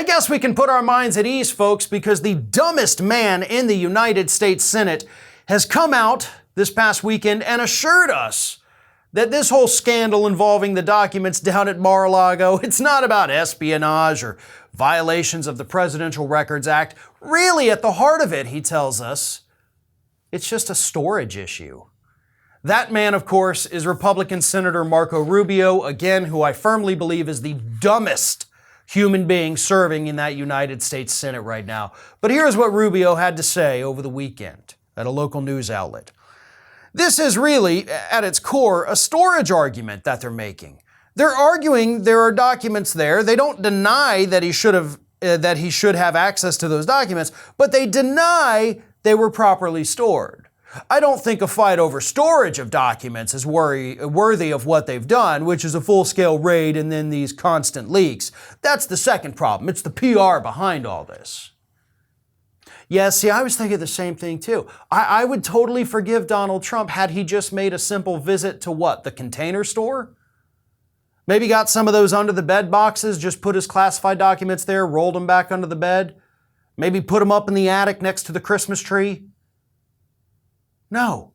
I guess we can put our minds at ease, folks, because the dumbest man in the United States Senate has come out this past weekend and assured us that this whole scandal involving the documents down at Mar-a-Lago, it's not about espionage or violations of the Presidential Records Act. Really, at the heart of it, he tells us, it's just a storage issue. That man, of course, is Republican Senator Marco Rubio, again, who I firmly believe is the dumbest human being serving in that United States Senate right now. But here's what Rubio had to say over the weekend at a local news outlet. This is really, at its core, a storage argument that they're making. They're arguing there are documents there. They don't deny that he should have access to those documents, but they deny they were properly stored. I don't think a fight over storage of documents is worthy of what they've done, which is a full-scale raid and then these constant leaks. That's the second problem. It's the PR behind all this. Yeah, see, I was thinking the same thing too. I would totally forgive Donald Trump had he just made a simple visit to what? The Container Store? Maybe got some of those under the bed boxes, just put his classified documents there, rolled them back under the bed. Maybe put them up in the attic next to the Christmas tree. No.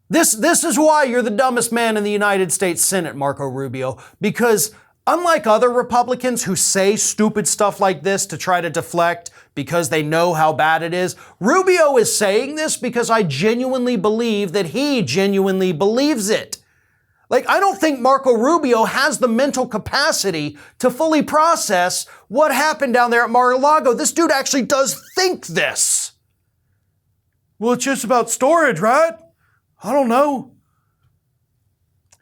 This is why you're the dumbest man in the United States Senate, Marco Rubio, because unlike other Republicans who say stupid stuff like this to try to deflect because they know how bad it is, Rubio is saying this because I genuinely believe that he genuinely believes it. Like, I don't think Marco Rubio has the mental capacity to fully process what happened down there at Mar-a-Lago. This dude actually does think this. Well, it's just about storage, right? I don't know.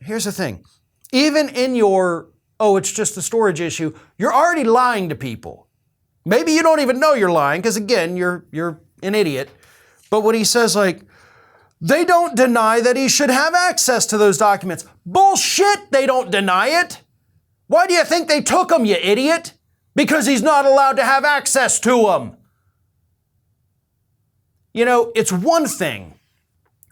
Here's the thing. Even in your, it's just a storage issue, you're already lying to people. Maybe you don't even know you're lying, because again, you're an idiot. But when he says, like, they don't deny that he should have access to those documents. Bullshit, they don't deny it. Why do you think they took them, you idiot? Because he's not allowed to have access to them. You know, it's one thing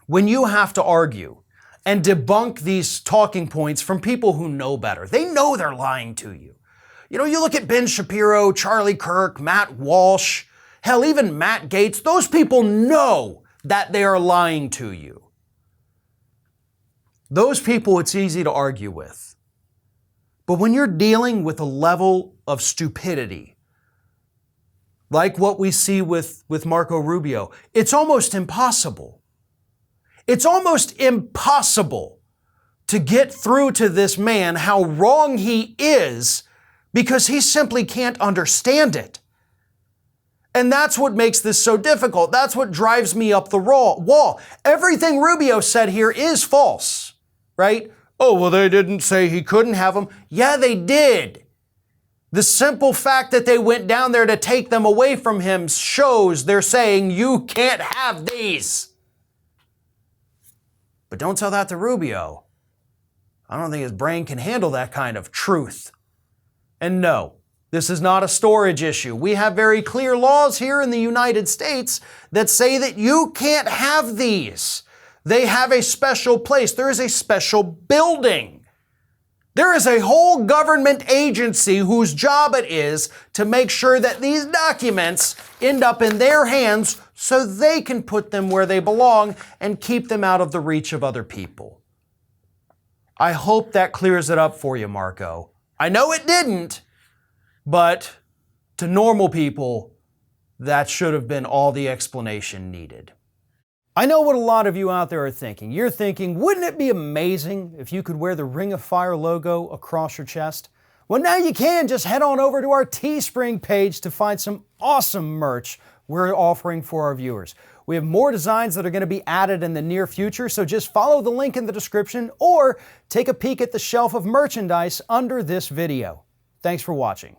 when you have to argue and debunk these talking points from people who know better. They know they're lying to you. You know, you look at Ben Shapiro, Charlie Kirk, Matt Walsh, hell, even Matt Gaetz. Those people know that they are lying to you. Those people it's easy to argue with. But when you're dealing with a level of stupidity, like what we see with Marco Rubio, it's almost impossible. It's almost impossible to get through to this man how wrong he is because he simply can't understand it. And that's what makes this so difficult. That's what drives me up the wall. Everything Rubio said here is false, right? Oh, well, they didn't say he couldn't have them. Yeah, they did. The simple fact that they went down there to take them away from him shows they're saying, you can't have these. But don't tell that to Rubio. I don't think his brain can handle that kind of truth. And no, this is not a storage issue. We have very clear laws here in the United States that say that you can't have these. They have a special place. There is a special building. There is a whole government agency whose job it is to make sure that these documents end up in their hands so they can put them where they belong and keep them out of the reach of other people. I hope that clears it up for you, Marco. I know it didn't, but to normal people, that should have been all the explanation needed. I know what a lot of you out there are thinking. You're thinking, wouldn't it be amazing if you could wear the Ring of Fire logo across your chest? Well, now you can. Just head on over to our Teespring page to find some awesome merch we're offering for our viewers. We have more designs that are going to be added in the near future, so just follow the link in the description or take a peek at the shelf of merchandise under this video. Thanks for watching.